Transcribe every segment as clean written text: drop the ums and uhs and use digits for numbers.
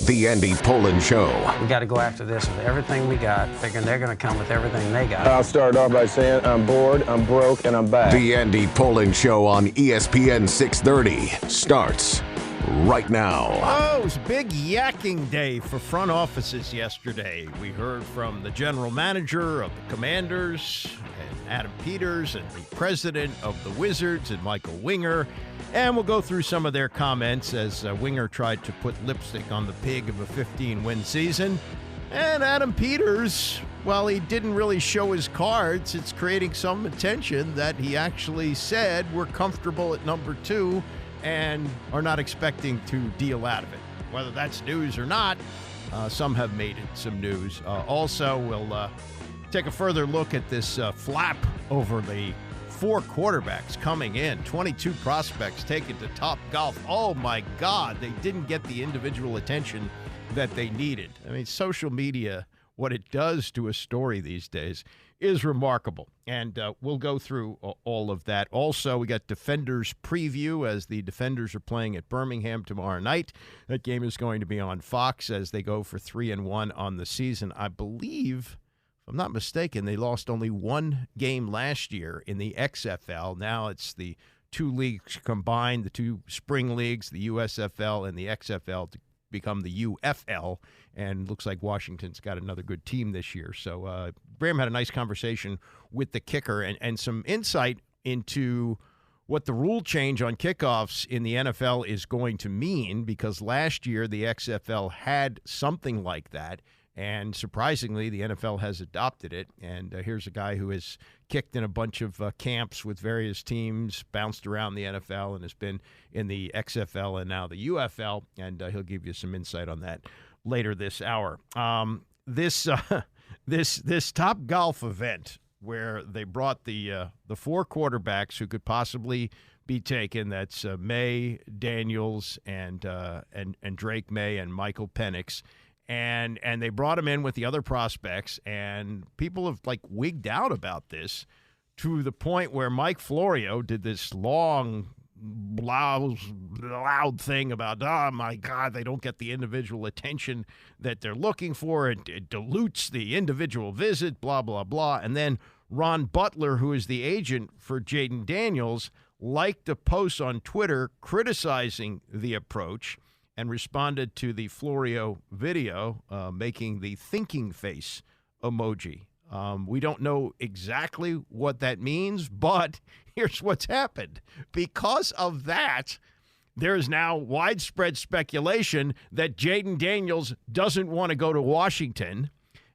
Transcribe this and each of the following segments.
The Andy Pollin Show. We got to go after this with everything we got, thinking they're going to come with everything they got. I'll start off by saying I'm bored, I'm broke, and I'm back. The Andy Pollin Show on ESPN 630 starts right now. Oh, it was a big yakking day for front offices yesterday. We heard from the general manager of the Commanders, and Adam Peters, and the president of the Wizards, and Michael Winger. And we'll go through some of their comments as Winger tried to put lipstick on the pig of a 15-win season. And Adam Peters, while he didn't really show his cards, it's creating some attention that he actually said we're comfortable at number 2 and are not expecting to deal out of it. Whether that's news or not, some have made it some news. Also, we'll take a further look at this flap over the 4 quarterbacks coming in, 22 prospects taken to TopGolf. Oh, my God, they didn't get the individual attention that they needed. I mean, social media, what it does to a story these days is remarkable. And we'll go through all of that. Also, we got Defenders preview as the Defenders are playing at Birmingham tomorrow night. That game is going to be on Fox as they go for 3-1 on the season. I believe, if I'm not mistaken, they lost only one game last year in the XFL. Now it's the 2 leagues combined, the 2 spring leagues, the USFL and the XFL, to become the UFL, and looks like Washington's got another good team this year. So Graham had a nice conversation with the kicker and some insight into what the rule change on kickoffs in the NFL is going to mean, because last year the XFL had something like that, and surprisingly, the NFL has adopted it. And here's a guy who has kicked in a bunch of camps with various teams, bounced around the NFL, and has been in the XFL and now the UFL. And he'll give you some insight on that later this hour. This TopGolf event where they brought the 4 quarterbacks who could possibly be taken. That's May, Daniels, and Drake May and Michael Penix. And they brought him in with the other prospects, and people have wigged out about this to the point where Mike Florio did this long, loud thing about, oh my God, they don't get the individual attention that they're looking for. It dilutes the individual visit, blah, blah, blah. And then Ron Butler, who is the agent for Jaden Daniels, liked a post on Twitter criticizing the approach and responded to the Florio video, making the thinking face emoji. We don't know exactly what that means, but here's what's happened. Because of that, there is now widespread speculation that Jaden Daniels doesn't want to go to Washington,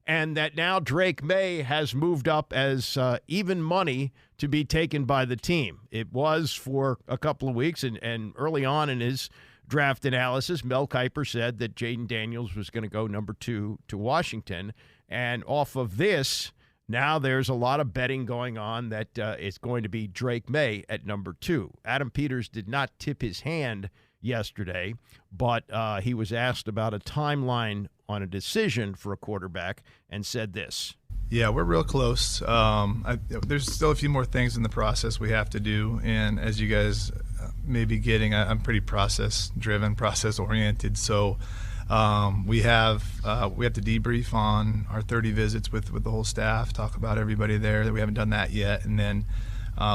and that now Drake May has moved up as even money to be taken by the team. It was for a couple of weeks, and early on in his draft analysis, Mel Kiper said that Jaden Daniels was going to go number 2 to Washington. And off of this, now there's a lot of betting going on that it's going to be Drake May at number 2. Adam Peters did not tip his hand yesterday, but he was asked about a timeline on a decision for a quarterback and said this. Yeah, we're real close. There's still a few more things in the process we have to do, and as you guys may be getting, I'm pretty process-driven, process-oriented. So we have to debrief on our 30 visits with the whole staff, talk about everybody there. That we haven't done that yet, and then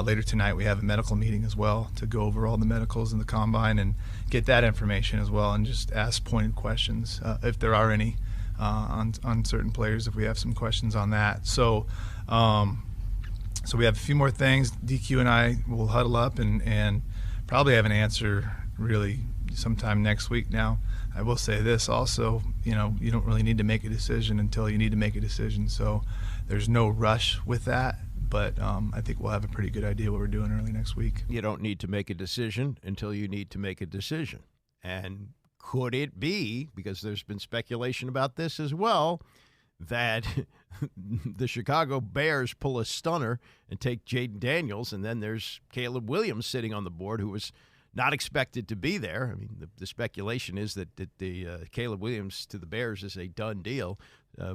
later tonight we have a medical meeting as well to go over all the medicals in the combine and get that information as well, and just ask pointed questions if there are any. On certain players, if we have some questions on that. So we have a few more things. DQ and I will huddle up and probably have an answer really sometime next week. Now, I will say this also, you don't really need to make a decision until you need to make a decision. So there's no rush with that, but I think we'll have a pretty good idea what we're doing early next week. You don't need to make a decision until you need to make a decision. And could it be, because there's been speculation about this as well, that the Chicago Bears pull a stunner and take Jaden Daniels, and then there's Caleb Williams sitting on the board who was not expected to be there. I mean, the speculation is that the Caleb Williams to the Bears is a done deal,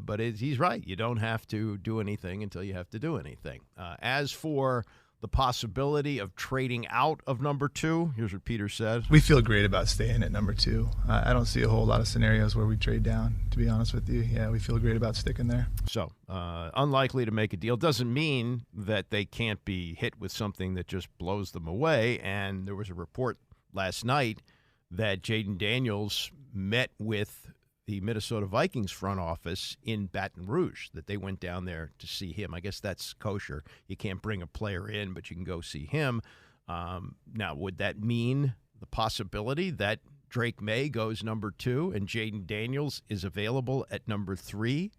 but he's right. You don't have to do anything until you have to do anything. As for the possibility of trading out of number 2? Here's what Peter said. We feel great about staying at number 2. I don't see a whole lot of scenarios where we trade down, to be honest with you. Yeah, we feel great about sticking there. So, unlikely to make a deal. Doesn't mean that they can't be hit with something that just blows them away. And there was a report last night that Jaden Daniels met with the Minnesota Vikings front office in Baton Rouge, that they went down there to see him. I guess that's kosher. You can't bring a player in, but you can go see him. Now, would that mean the possibility that Drake May goes number 2 and Jaden Daniels is available at number 3,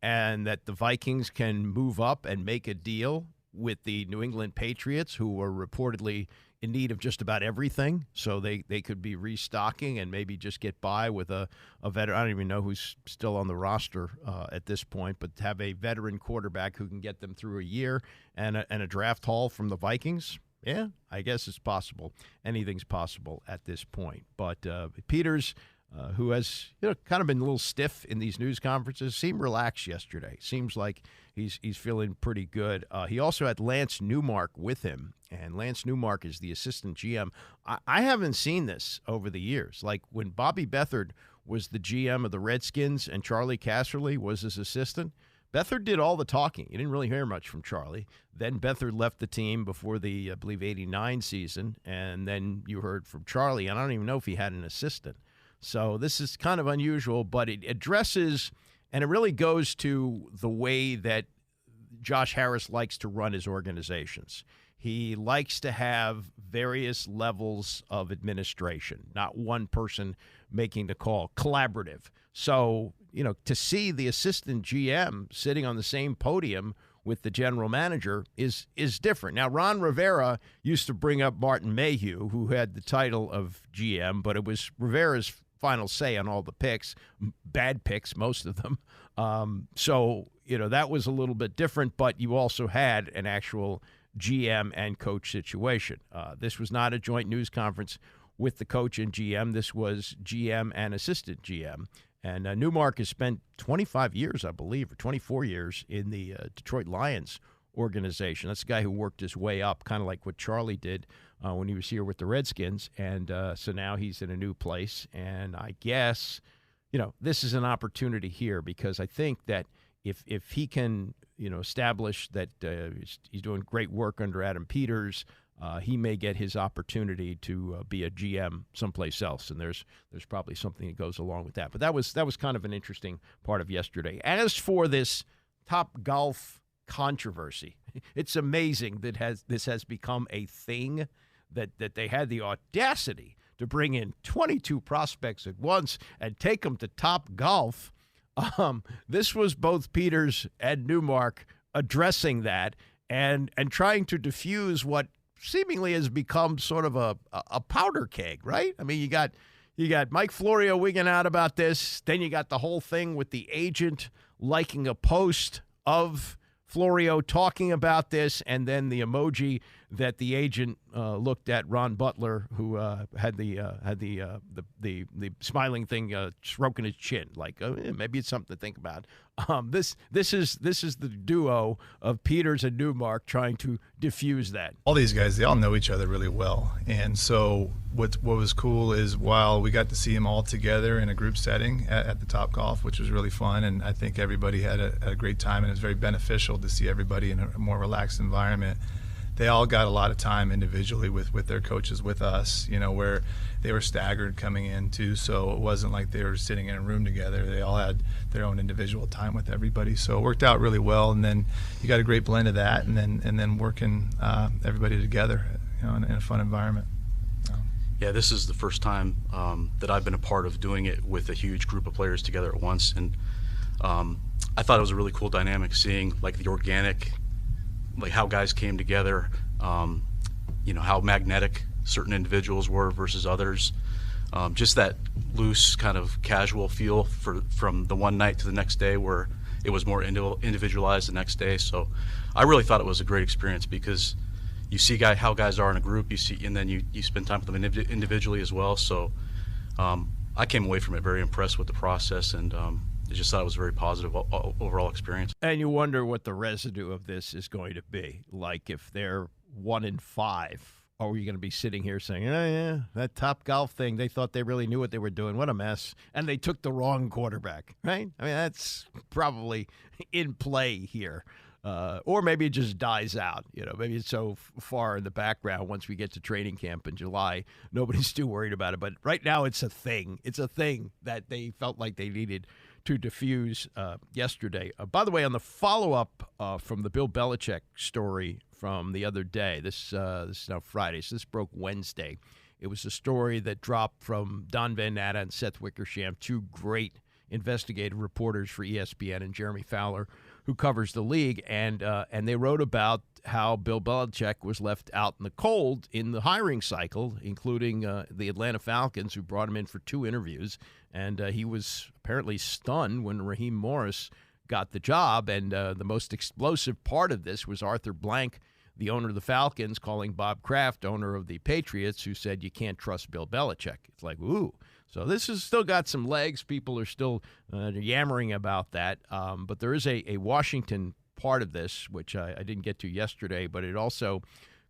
and that the Vikings can move up and make a deal with the New England Patriots, who are reportedly in need of just about everything, so they could be restocking and maybe just get by with a veteran. I don't even know who's still on the roster at this point, but have a veteran quarterback who can get them through a year and a draft haul from the Vikings. Yeah, I guess it's possible. Anything's possible at this point. But Peters, who has kind of been a little stiff in these news conferences, seemed relaxed yesterday. Seems like he's feeling pretty good. He also had Lance Newmark with him, and Lance Newmark is the assistant GM. I haven't seen this over the years. Like when Bobby Beathard was the GM of the Redskins and Charlie Casserly was his assistant, Beathard did all the talking. You didn't really hear much from Charlie. Then Beathard left the team before the, I believe, 89 season, and then you heard from Charlie, and I don't even know if he had an assistant. So this is kind of unusual, but it addresses, and it really goes to the way that Josh Harris likes to run his organizations. He likes to have various levels of administration, not one person making the call, collaborative. So, to see the assistant GM sitting on the same podium with the general manager is different. Now, Ron Rivera used to bring up Martin Mayhew, who had the title of GM, but it was Rivera's final say on all the picks, bad picks, most of them. So, that was a little bit different, but you also had an actual GM and coach situation. This was not a joint news conference with the coach and GM. This was GM and assistant GM. And Newmark has spent 25 years, I believe, or 24 years in the Detroit Lions organization. That's a guy who worked his way up, kind of like what Charlie did when he was here with the Redskins. And so now he's in a new place. And I guess, this is an opportunity here, because I think that if he can, establish that he's doing great work under Adam Peters, he may get his opportunity to be a GM someplace else, and there's probably something that goes along with that. But that was kind of an interesting part of yesterday. As for this TopGolf controversy, it's amazing that this has become a thing, that they had the audacity to bring in 22 prospects at once and take them to TopGolf. This was both Peters and Newmark addressing that and trying to diffuse what seemingly has become sort of a powder keg, right? I mean, you got Mike Florio wigging out about this. Then you got the whole thing with the agent liking a post of Florio talking about this, and then the emoji that the agent looked at Ron Butler, who had the smiling thing stroking his chin, like maybe it's something to think about. This is the duo of Peters and Newmark trying to diffuse that. All these guys, they all know each other really well, and so what was cool is while we got to see them all together in a group setting at the TopGolf, which was really fun, and I think everybody had a great time, and it was very beneficial to see everybody in a more relaxed environment. They all got a lot of time individually with their coaches, with us, where they were staggered coming in too, so it wasn't like they were sitting in a room together. They all had their own individual time with everybody, so it worked out really well. And then you got a great blend of that, and then working everybody together, in a fun environment. Yeah, this is the first time that I've been a part of doing it with a huge group of players together at once, and I thought it was a really cool dynamic, seeing like the organic, like how guys came together, how magnetic certain individuals were versus others. Just that loose kind of casual feel from the one night to the next day, where it was more individualized the next day. So I really thought it was a great experience, because you see how guys are in a group, and then you spend time with them individually as well. So I came away from it very impressed with the process, and I just thought it was a very positive overall experience. And you wonder what the residue of this is going to be. Like if they're 1-5? Or are you going to be sitting here saying, oh, yeah, that TopGolf thing, they thought they really knew what they were doing. What a mess. And they took the wrong quarterback, right? I mean, that's probably in play here. Or maybe it just dies out. Maybe it's so far in the background once we get to training camp in July, nobody's too worried about it. But right now it's a thing. It's a thing that they felt like they needed to diffuse yesterday. By the way, on the follow-up from the Bill Belichick story from the other day, this is now Friday, so this broke Wednesday. It was a story that dropped from Don Van Natta and Seth Wickersham, two great investigative reporters for ESPN, and Jeremy Fowler, who covers the league, and they wrote about how Bill Belichick was left out in the cold in the hiring cycle, including the Atlanta Falcons, who brought him in for 2 interviews, and he was apparently stunned when Raheem Morris got the job, and the most explosive part of this was Arthur Blank, the owner of the Falcons, calling Bob Kraft, owner of the Patriots, who said you can't trust Bill Belichick. It's like, ooh. So this has still got some legs. People are still yammering about that. But there is a Washington part of this, which I didn't get to yesterday, but it also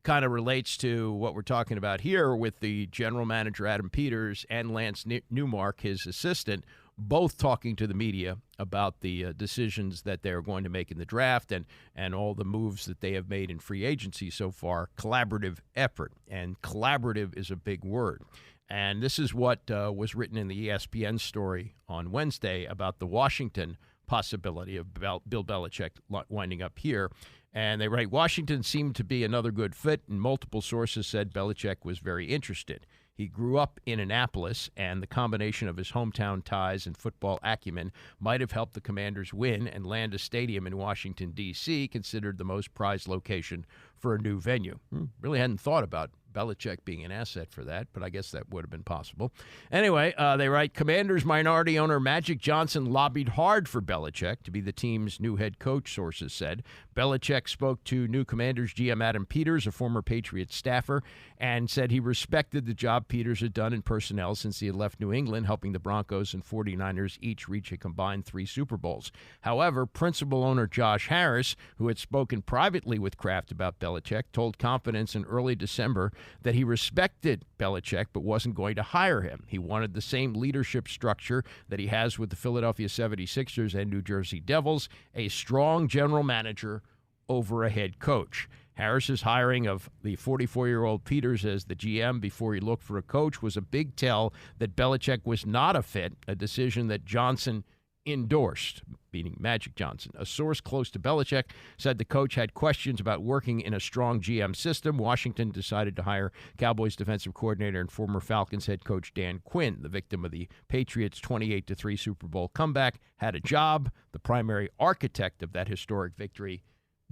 kind of relates to what we're talking about here with the general manager, Adam Peters, and Lance Newmark, his assistant, both talking to the media about the decisions that they're going to make in the draft and all the moves that they have made in free agency so far. Collaborative effort, and collaborative is a big word. And this is what was written in the ESPN story on Wednesday about the Washington possibility of Bill Belichick winding up here. And they write, Washington seemed to be another good fit, and multiple sources said Belichick was very interested. He grew up in Annapolis, and the combination of his hometown ties and football acumen might have helped the Commanders win and land a stadium in Washington, D.C., considered the most prized location for a new venue. Really hadn't thought about Belichick being an asset for that, but I guess that would have been possible. Anyway, they write, Commanders minority owner Magic Johnson lobbied hard for Belichick to be the team's new head coach, sources said. Belichick spoke to new Commanders GM Adam Peters, a former Patriots staffer, and said he respected the job Peters had done in personnel since he had left New England, helping the Broncos and 49ers each reach a combined 3 Super Bowls. However, principal owner Josh Harris, who had spoken privately with Kraft about Belichick, told Confidence in early December that he respected Belichick but wasn't going to hire him. He wanted the same leadership structure that he has with the Philadelphia 76ers and New Jersey Devils, a strong general manager over a head coach. Harris's hiring of the 44-year-old Peters as the GM before he looked for a coach was a big tell that Belichick was not a fit, a decision that Johnson endorsed, meaning Magic Johnson. A source close to Belichick said the coach had questions about working in a strong GM system. Washington decided to hire Cowboys defensive coordinator and former Falcons head coach Dan Quinn, the victim of the Patriots' 28-3 Super Bowl comeback, had a job. The primary architect of that historic victory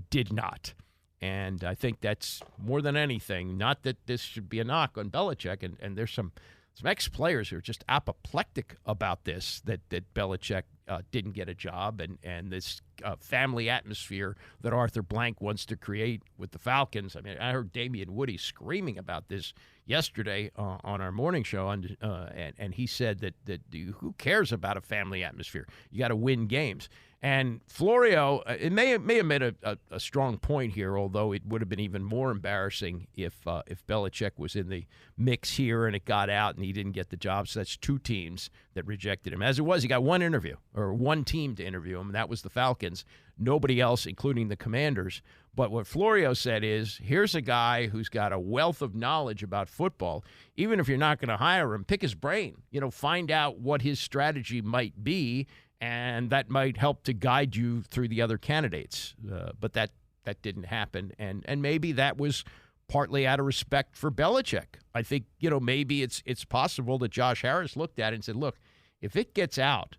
did not. And I think that's more than anything, not that this should be a knock on Belichick, and there's some ex-players who are just apoplectic about this, that Belichick didn't get a job, and this family atmosphere that Arthur Blank wants to create with the Falcons. I mean, I heard Damian Woody screaming about this yesterday on our morning show, and he said that who cares about a family atmosphere? You got to win games. And Florio, it may have made a strong point here, although it would have been even more embarrassing if Belichick was in the mix here and it got out and he didn't get the job. So that's 2 teams that rejected him. As it was, he got one interview, or one team to interview him, and that was the Falcons. Nobody else, including the Commanders. But what Florio said is, here's a guy who's got a wealth of knowledge about football. Even if you're not going to hire him, pick his brain. Find out what his strategy might be, and that might help to guide you through the other candidates. But that didn't happen, and maybe that was partly out of respect for Belichick. I think, maybe it's possible that Josh Harris looked at it and said, look, if it gets out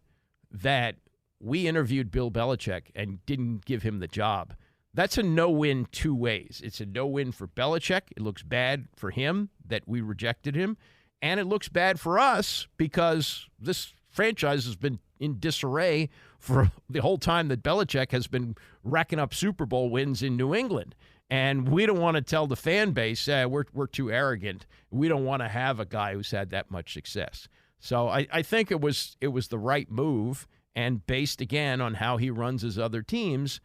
that we interviewed Bill Belichick and didn't give him the job, that's a no-win 2 ways. It's a no-win for Belichick. It looks bad for him that we rejected him, and it looks bad for us because this franchise has been in disarray for the whole time that Belichick has been racking up Super Bowl wins in New England. And we don't want to tell the fan base, we're too arrogant. We don't want to have a guy who's had that much success. So I think it was the right move, and based, again, on how he runs his other teams,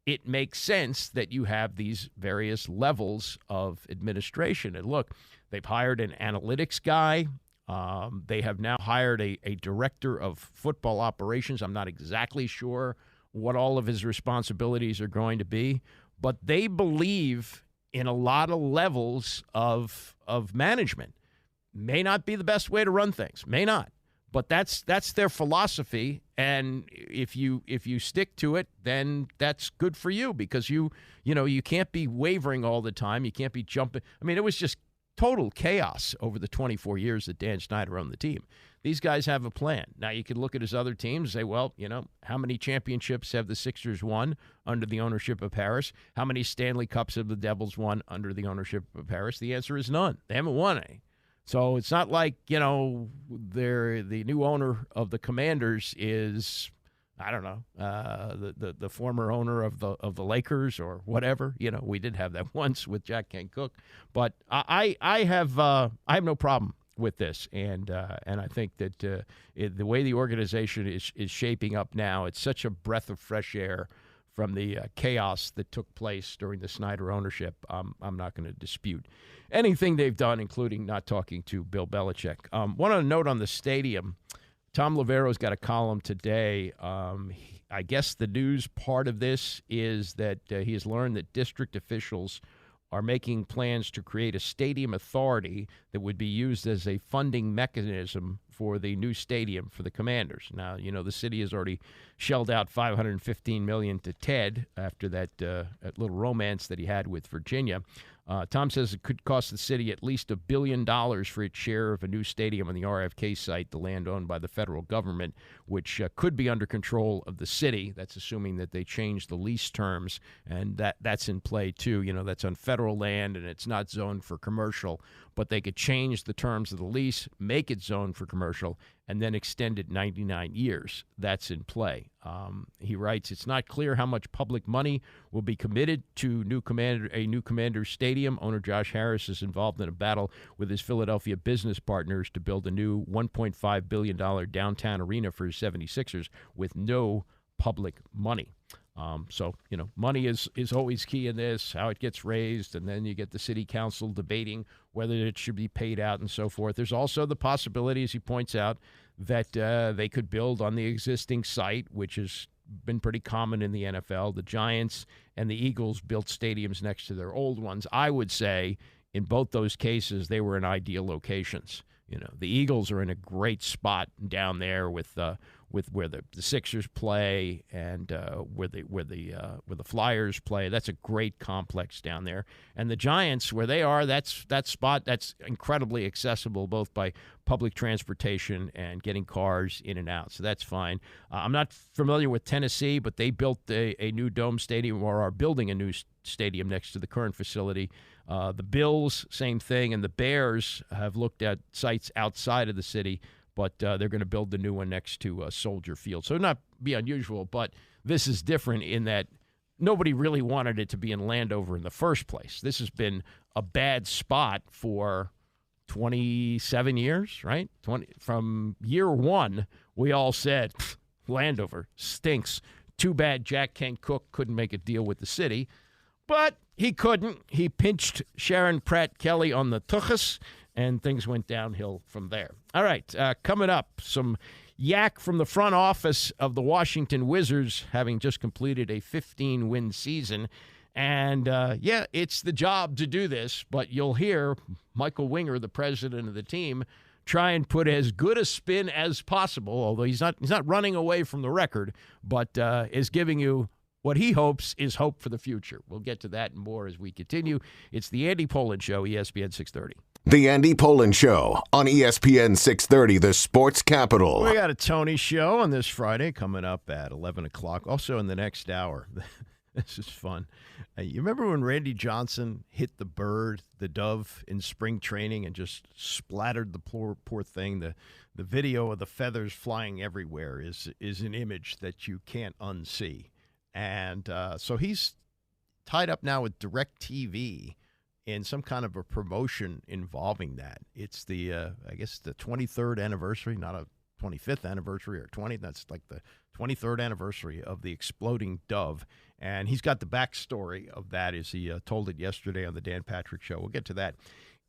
it makes sense that you have these various levels of administration. And look, they've hired an analytics guy. They have now hired a director of football operations. I'm not exactly sure what all of his responsibilities are going to be, but they believe in a lot of levels of management. May not be the best way to run things, may not, but that's their philosophy. And if you stick to it, then that's good for you, because you can't be wavering all the time. You can't be jumping. I mean, it was just total chaos over the 24 years that Dan Snyder owned the team. These guys have a plan. Now, you can look at his other teams and say, well, how many championships have the Sixers won under the ownership of Harris? How many Stanley Cups have the Devils won under the ownership of Harris? The answer is none. They haven't won any. So it's not like, they're the new owner of the Commanders is, I don't know, the former owner of the Lakers or whatever. We did have that once with Jack Kent Cooke, but I have no problem with this, and I think that the way the organization is shaping up now, it's such a breath of fresh air from the chaos that took place during the Snyder ownership. I'm not going to dispute anything they've done, including not talking to Bill Belichick. One other note on the stadium. Tom Lovero's got a column today. I guess the news part of this is that he has learned that district officials are making plans to create a stadium authority that would be used as a funding mechanism for the new stadium for the Commanders. Now, the city has already shelled out $515 million to Ted after that little romance that he had with Virginia. Tom says it could cost the city at least $1 billion for its share of a new stadium on the RFK site, the land owned by the federal government, which could be under control of the city. That's assuming that they change the lease terms, and that's in play too. That's on federal land, and it's not zoned for commercial, but they could change the terms of the lease, make it zoned for commercial, and then extend it 99 years. That's in play. He writes, it's not clear how much public money will be committed to a new Commander's stadium. Owner Josh Harris is involved in a battle with his Philadelphia business partners to build a new $1.5 billion downtown arena for his 76ers with no public money. So, money is always key in this, how it gets raised, and then you get the city council debating whether it should be paid out and so forth. There's also the possibility, as he points out, that they could build on the existing site, which has been pretty common in the NFL. The Giants and the Eagles built stadiums next to their old ones. I would say in both those cases, they were in ideal locations. The Eagles are in a great spot down there with where the Sixers play and where the Flyers play. That's a great complex down there. And the Giants, where they are, that spot that's incredibly accessible both by public transportation and getting cars in and out. So that's fine. I'm not familiar with Tennessee, but they built a new dome stadium, or are building a new stadium next to the current facility. The Bills, same thing, and the Bears have looked at sites outside of the city, but they're going to build the new one next to Soldier Field. So not be unusual, but this is different in that nobody really wanted it to be in Landover in the first place. This has been a bad spot for 27 years, right? From year one, we all said, Landover stinks. Too bad Jack Kent Cooke couldn't make a deal with the city. But he couldn't. He pinched Sharon Pratt Kelly on the tuchus, and things went downhill from there. All right, coming up, some yak from the front office of the Washington Wizards, having just completed a 15-win season. And, it's the job to do this, but you'll hear Michael Winger, the president of the team, try and put as good a spin as possible, although he's not running away from the record, but is giving you what he hopes is hope for the future. We'll get to that and more as we continue. It's the Andy Pollin Show, ESPN 630. The Andy Pollin Show on ESPN 630, the sports capital. We got a Tony Show on this Friday coming up at 11 o'clock, also in the next hour. This is fun. You remember when Randy Johnson hit the dove in spring training and just splattered the poor thing? The video of the feathers flying everywhere is an image that you can't unsee. And so he's tied up now with DirecTV in some kind of a promotion involving that. It's the, I guess, the 23rd anniversary, not a 25th anniversary or 20th. That's like the 23rd anniversary of the exploding dove. And he's got the backstory of that as he told it yesterday on the Dan Patrick Show. We'll get to that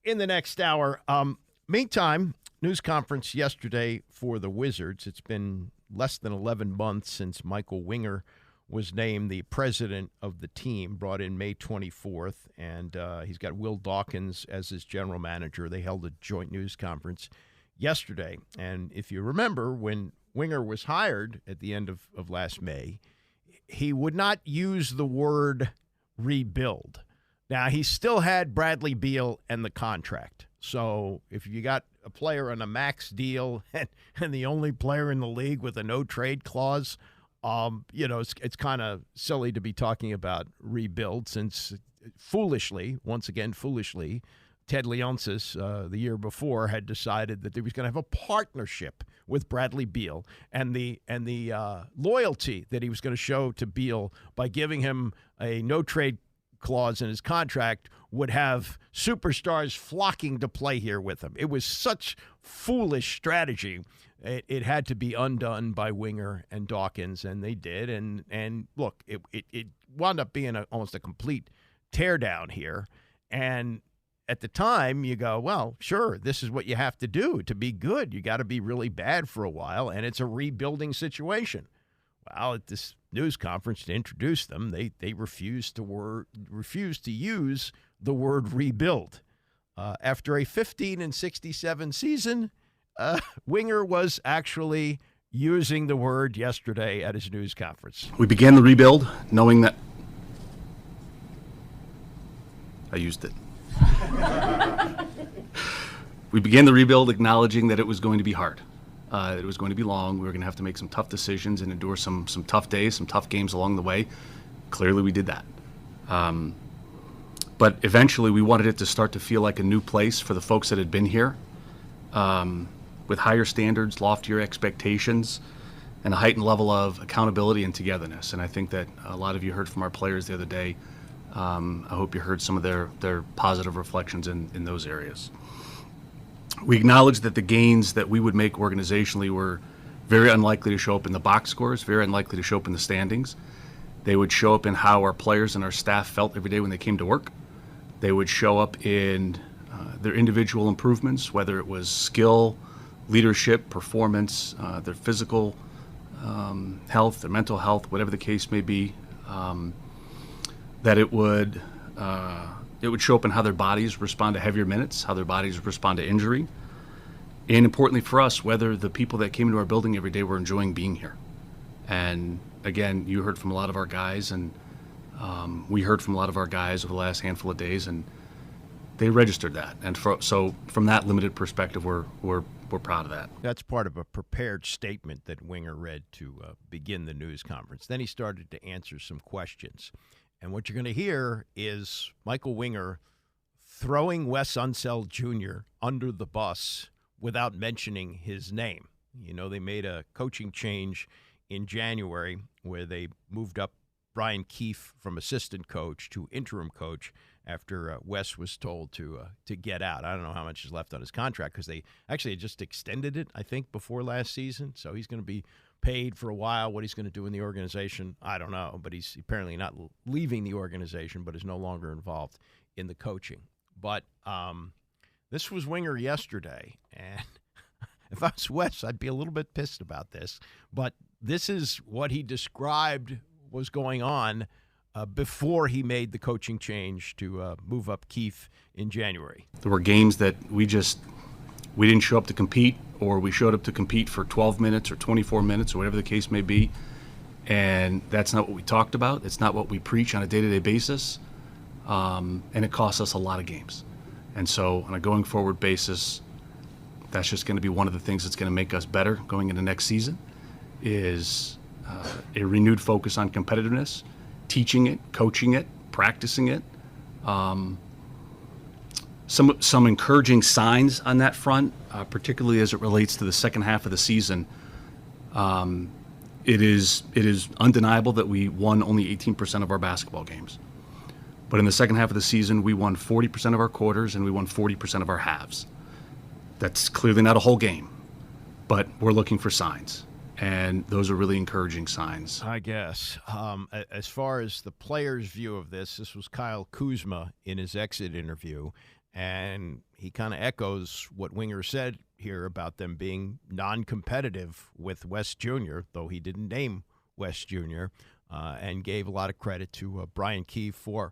in the next hour. Meantime, news conference yesterday for the Wizards. It's been less than 11 months since Michael Winger was named the president of the team, brought in May 24th, and he's got Will Dawkins as his general manager. They held a joint news conference yesterday, and if you remember, when Winger was hired at the end of last May, he would not use the word rebuild. Now, he still had Bradley Beal and the contract, so if you got a player on a max deal and the only player in the league with a no-trade clause, it's kind of silly to be talking about rebuild since once again foolishly, Ted Leonsis the year before had decided that he was going to have a partnership with Bradley Beal, and the loyalty that he was going to show to Beal by giving him a no-trade clause in his contract would have superstars flocking to play here with him. It was such foolish strategy. It had to be undone by Winger and Dawkins, and they did. And look, it wound up being almost a complete teardown here. And at the time, you go, well, sure, this is what you have to do to be good. You got to be really bad for a while, and it's a rebuilding situation. Well, at this news conference to introduce them, they refused to use the word rebuild. After a 15-67 season, Winger was actually using the word yesterday at his news conference. We began the rebuild knowing that I used it. We began the rebuild acknowledging that it was going to be hard. It was going to be long. We were going to have to make some tough decisions and endure some tough days, some tough games along the way. Clearly, we did that. But eventually, we wanted it to start to feel like a new place for the folks that had been here, with higher standards, loftier expectations, and a heightened level of accountability and togetherness. And I think that a lot of you heard from our players the other day. I hope you heard some of their positive reflections in those areas. We acknowledged that the gains that we would make organizationally were very unlikely to show up in the box scores, very unlikely to show up in the standings. They would show up in how our players and our staff felt every day when they came to work. They would show up in their individual improvements, whether it was skill, leadership, performance, their physical health, their mental health, whatever the case may be. That it would show up in how their bodies respond to heavier minutes, how their bodies respond to injury, and importantly for us, whether the people that came into our building every day were enjoying being here. And again, you heard from a lot of our guys, and we heard from a lot of our guys over the last handful of days, and they registered that. And so from that limited perspective, we're proud of that. That's part of a prepared statement that Winger read to begin the news conference. Then he started to answer some questions. And what you're going to hear is Michael Winger throwing Wes Unseld Jr. under the bus without mentioning his name. You know, they made a coaching change in January where they moved up Brian Keefe from assistant coach to interim coach after Wes was told to get out. I don't know how much is left on his contract because they actually had just extended it, I think, before last season. So he's going to be paid for a while. What he's going to do in the organization, I don't know. But he's apparently not leaving the organization, but is no longer involved in the coaching. But this was Winger yesterday, and if I was Wes, I'd be a little bit pissed about this. But this is what he described was going on before he made the coaching change to move up Keefe in January. There were games that we didn't show up to compete, or we showed up to compete for 12 minutes or 24 minutes or whatever the case may be. And that's not what we talked about. It's not what we preach on a day-to-day basis. And it costs us a lot of games. And so on a going forward basis, that's just going to be one of the things that's going to make us better going into next season is a renewed focus on competitiveness, teaching it, coaching it, practicing it. Some encouraging signs on that front, particularly as it relates to the second half of the season. It is undeniable that we won only 18% of our basketball games. But in the second half of the season, we won 40% of our quarters and we won 40% of our halves. That's clearly not a whole game. but we're looking for signs. And those are really encouraging signs. I guess. As far as the players' view of this was Kyle Kuzma in his exit interview, and he kind of echoes what Winger said here about them being non-competitive with West Jr., though he didn't name West Jr., and gave a lot of credit to Brian Keefe for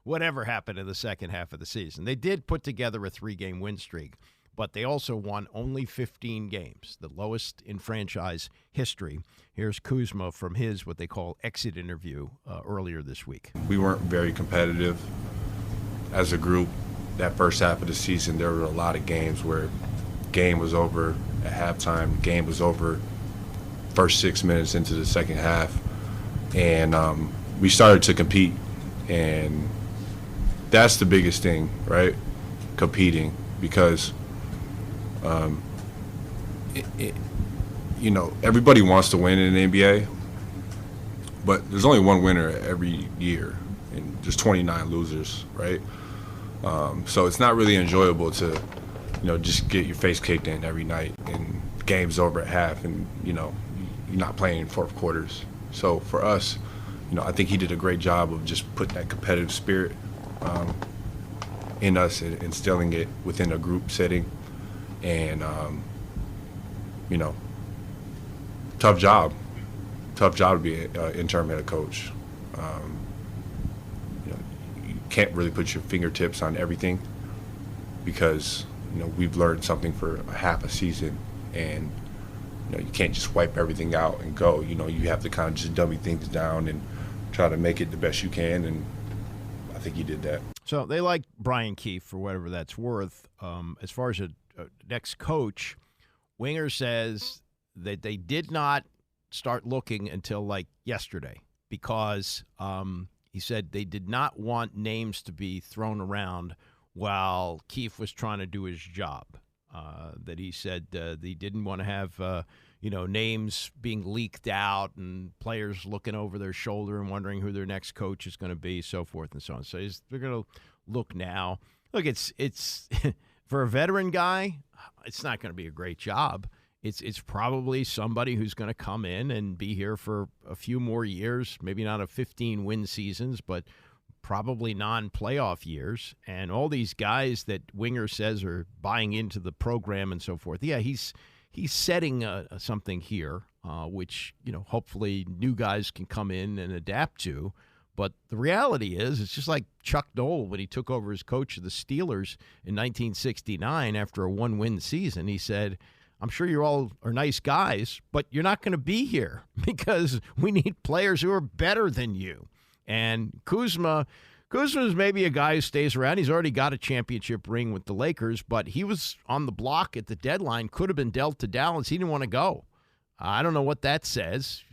whatever happened in the second half of the season. They did put together a 3-game win streak, but they also won only 15 games, the lowest in franchise history. Here's Kuzma from his, what they call, exit interview earlier this week. We weren't very competitive as a group. That first half of the season, there were a lot of games where game was over at halftime, game was over first 6 minutes into the second half. And we started to compete, and that's the biggest thing, right? Competing, because everybody wants to win in the NBA, but there's only one winner every year, and there's 29 losers, right? So it's not really enjoyable to, just get your face kicked in every night, and game's over at half, and you're not playing in fourth quarters. So for us, I think he did a great job of just putting that competitive spirit in us and instilling it within a group setting. And, tough job to be an interim head coach. You can't really put your fingertips on everything because, we've learned something for a half a season, and, you can't just wipe everything out and go. You have to kind of just dummy things down and try to make it the best you can, and I think he did that. So they like Brian Keefe for whatever that's worth. As far as a next coach, Winger says that they did not start looking until like yesterday because he said they did not want names to be thrown around while Keefe was trying to do his job. That he said he didn't want to have names being leaked out and players looking over their shoulder and wondering who their next coach is going to be, so forth and so on. So they're going to look now. Look, it's for a veteran guy, it's not going to be a great job. It's probably somebody who's going to come in and be here for a few more years, maybe not a 15-win seasons, but probably non-playoff years. And all these guys that Winger says are buying into the program and so forth. Yeah, he's setting something here, which, hopefully new guys can come in and adapt to. But the reality is, it's just like Chuck Noll when he took over as coach of the Steelers in 1969 after a 1-win season. He said, I'm sure you all are nice guys, but you're not going to be here because we need players who are better than you. And Kuzma's maybe a guy who stays around. He's already got a championship ring with the Lakers, but he was on the block at the deadline, could have been dealt to Dallas. He didn't want to go. I don't know what that says.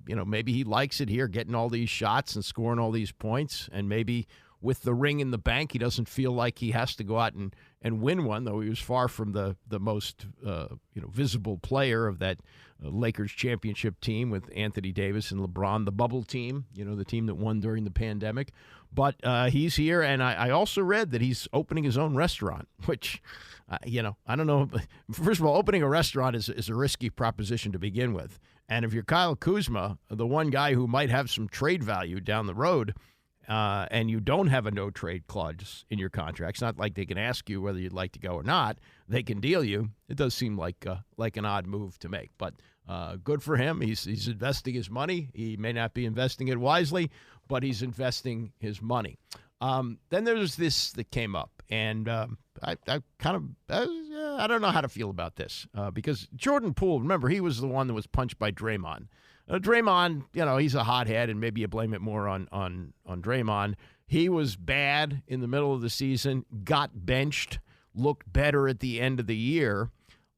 Maybe he likes it here, getting all these shots and scoring all these points, and maybe with the ring in the bank, he doesn't feel like he has to go out and win one, though he was far from the most visible player of that Lakers championship team with Anthony Davis and LeBron, the bubble team, the team that won during the pandemic. But he's here, and I also read that he's opening his own restaurant, which, I don't know. First of all, opening a restaurant is a risky proposition to begin with. And if you're Kyle Kuzma, the one guy who might have some trade value down the road, and you don't have a no-trade clause in your contract, it's not like they can ask you whether you'd like to go or not. They can deal you. It does seem like an odd move to make, but good for him. He's investing his money. He may not be investing it wisely, but he's investing his money. Then there's this that came up, and I don't know how to feel about this because Jordan Poole, remember, he was the one that was punched by Draymond. Draymond, he's a hothead, and maybe you blame it more on Draymond. He was bad in the middle of the season, got benched, looked better at the end of the year,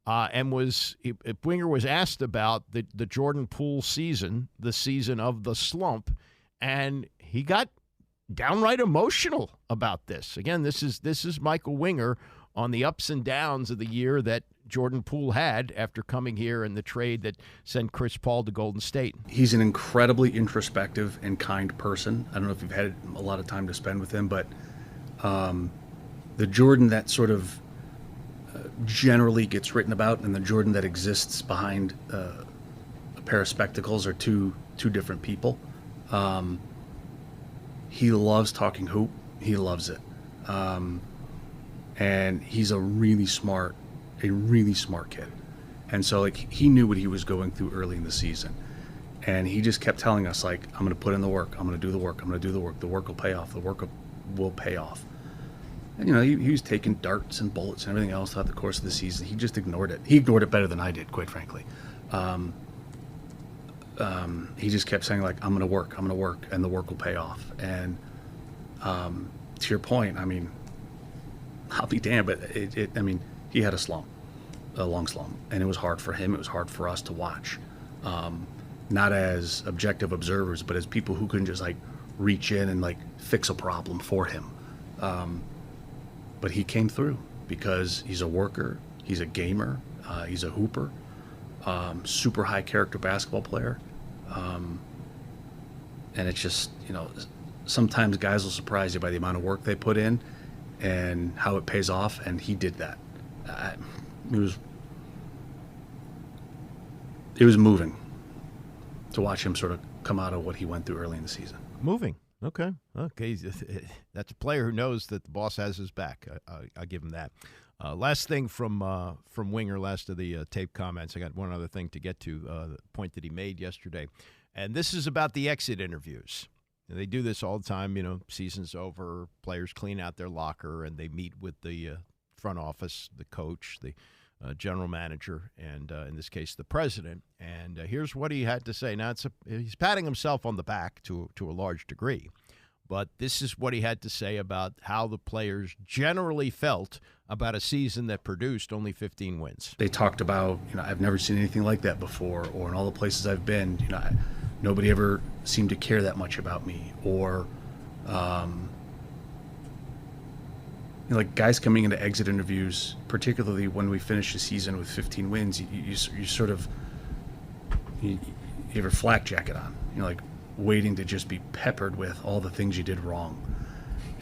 and Winger was asked about the Jordan Poole season, the season of the slump, and he got downright emotional about this. Again, this is Michael Winger on the ups and downs of the year that Jordan Poole had after coming here in the trade that sent Chris Paul to Golden State. He's an incredibly introspective and kind person. I don't know if you've had a lot of time to spend with him, but the Jordan that sort of generally gets written about and the Jordan that exists behind a pair of spectacles are two different people. He loves talking hoop. He loves it. And he's a really smart kid. And so like he knew what he was going through early in the season. And he just kept telling us like, I'm going to put in the work. I'm going to do the work. I'm going to do the work. The work will pay off. The work will pay off. And, you know, he was taking darts and bullets and everything else throughout the course of the season. He just ignored it. He ignored it better than I did, quite frankly. He just kept saying like, I'm going to work, and the work will pay off. And to your point, I mean, I'll be damned, but he had a long slump, and it was hard for him. It was hard for us to watch, not as objective observers, but as people who couldn't just like reach in and like fix a problem for him. But he came through because he's a worker, he's a gamer, he's a hooper, super high character basketball player. And it's just, you know, sometimes guys will surprise you by the amount of work they put in and how it pays off, and he did that. It was moving to watch him sort of come out of what he went through early in the season. Moving. Okay. That's a player who knows that the boss has his back. I'll give him that. Last thing from Winger, last of the tape comments. I got one other thing to get to, the point that he made yesterday. And this is about the exit interviews. And they do this all the time. You know, season's over, players clean out their locker, and they meet with the front office, the coach, the general manager, and in this case, the president. And here's what he had to say. Now, he's patting himself on the back to a large degree. But this is what he had to say about how the players generally felt about a season that produced only 15 wins. They talked about, you know, I've never seen anything like that before, or in all the places I've been, you know, nobody ever seemed to care that much about me, or, you know, like guys coming into exit interviews, particularly when we finish the season with 15 wins, you sort of, you have your flak jacket on, you know, like waiting to just be peppered with all the things you did wrong.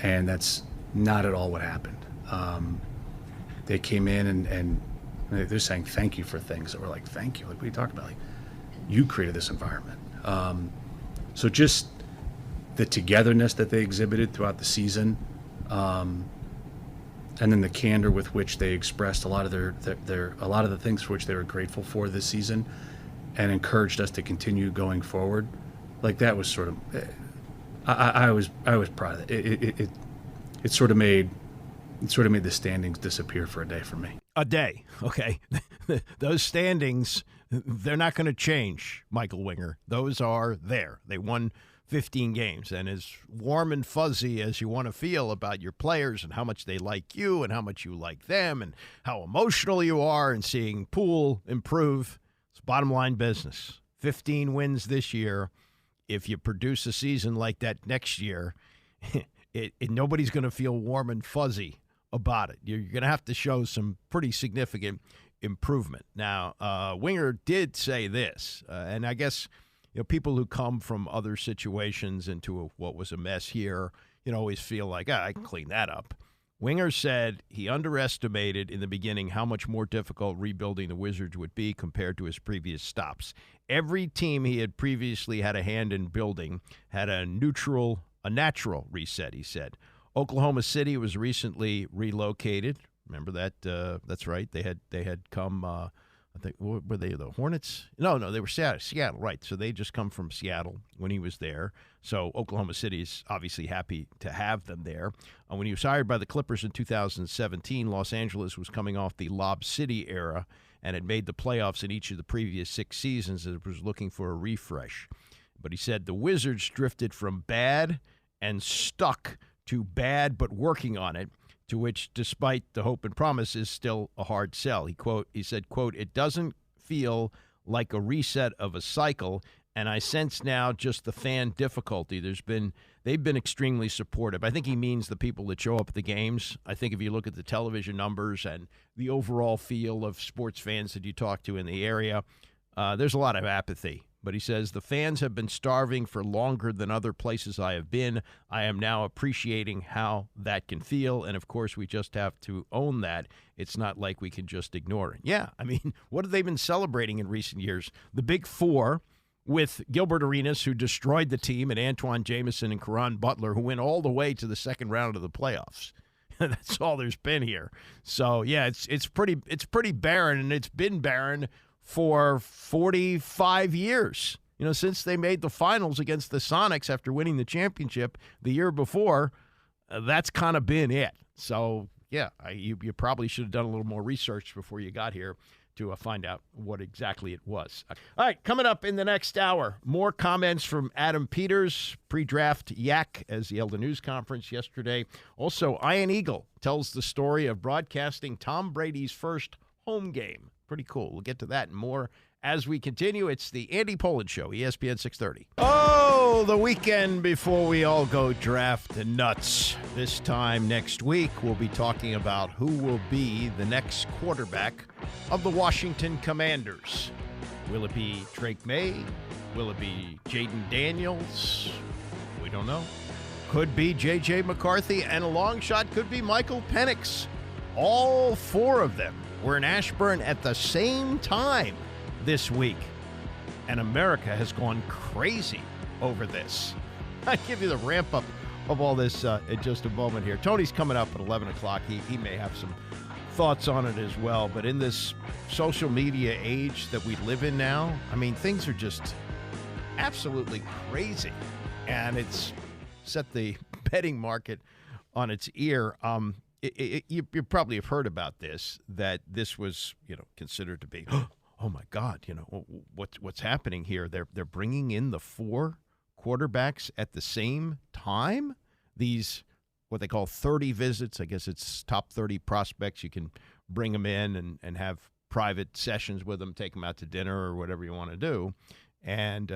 And that's not at all what happened. They came in and they're saying thank you for things that were like, thank you. Like, what are you talking about? Like, you created this environment. So just the togetherness that they exhibited throughout the season, and then the candor with which they expressed a lot of a lot of the things for which they were grateful for this season, and encouraged us to continue going forward. Like, that was sort of, I was proud of it. It sort of made the standings disappear for a day for me. A day, okay. Those standings, they're not going to change, Michael Winger. Those are there. They won 15 games, and as warm and fuzzy as you want to feel about your players and how much they like you and how much you like them and how emotional you are and seeing Poole improve, it's bottom line business. 15 wins this year. If you produce a season like that next year, nobody's going to feel warm and fuzzy about it. You're going to have to show some pretty significant improvement. Now, Winger did say this, and I guess, you know, people who come from other situations into what was a mess here, you know, always feel like, I can clean that up. Winger said he underestimated in the beginning how much more difficult rebuilding the Wizards would be compared to his previous stops. Every team he had previously had a hand in building had a natural reset, he said. Oklahoma City was recently relocated. Remember that? That's right. They had come, I think, were they the Hornets? No, they were Seattle, right. So they just come from Seattle when he was there. So Oklahoma City is obviously happy to have them there. When he was hired by the Clippers in 2017, Los Angeles was coming off the Lob City era and had made the playoffs in each of the previous 6 seasons and was looking for a refresh. But he said the Wizards drifted from bad and stuck to bad but working on it, to which, despite the hope and promise, is still a hard sell. He said, quote, it doesn't feel like a reset of a cycle, and I sense now just the fan difficulty. They've been extremely supportive. I think he means the people that show up at the games. I think if you look at the television numbers and the overall feel of sports fans that you talk to in the area, there's a lot of apathy But he says, the fans have been starving for longer than other places I have been. I am now appreciating how that can feel. And, of course, we just have to own that. It's not like we can just ignore it. Yeah, I mean, what have they been celebrating in recent years? The Big Four with Gilbert Arenas, who destroyed the team, and Antoine Jameson and Caron Butler, who went all the way to the second round of the playoffs. That's all there's been here. So, yeah, it's pretty barren, and it's been barren for 45 years. Since they made the finals against the Sonics after winning the championship the year before, that's kind of been it. So, yeah, you probably should have done a little more research before you got here to find out what exactly it was. All right, coming up in the next hour, more comments from Adam Peters, pre-draft yak, as he held a news conference yesterday. Also, Ian Eagle tells the story of broadcasting Tom Brady's first home game. Pretty cool. We'll get to that and more as we continue. It's the Andy Pollin Show, ESPN 630. Oh, the weekend before we all go draft nuts. This time next week, we'll be talking about who will be the next quarterback of the Washington Commanders. Will it be Drake May? Will it be Jaden Daniels? We don't know. Could be J.J. McCarthy, and a long shot could be Michael Penix. All four of them were in Ashburn at the same time this week, and America has gone crazy over this. I'll give you the ramp-up of all this in just a moment here. Tony's coming up at 11 o'clock. He may have some thoughts on it as well, but in this social media age that we live in now, I mean, things are just absolutely crazy, and it's set the betting market on its ear. You probably have heard about this, that this was, considered to be, oh my God, what's happening here? They're bringing in the four quarterbacks at the same time. These, what they call 30 visits. I guess it's top 30 prospects. You can bring them in and have private sessions with them, take them out to dinner or whatever you want to do. And,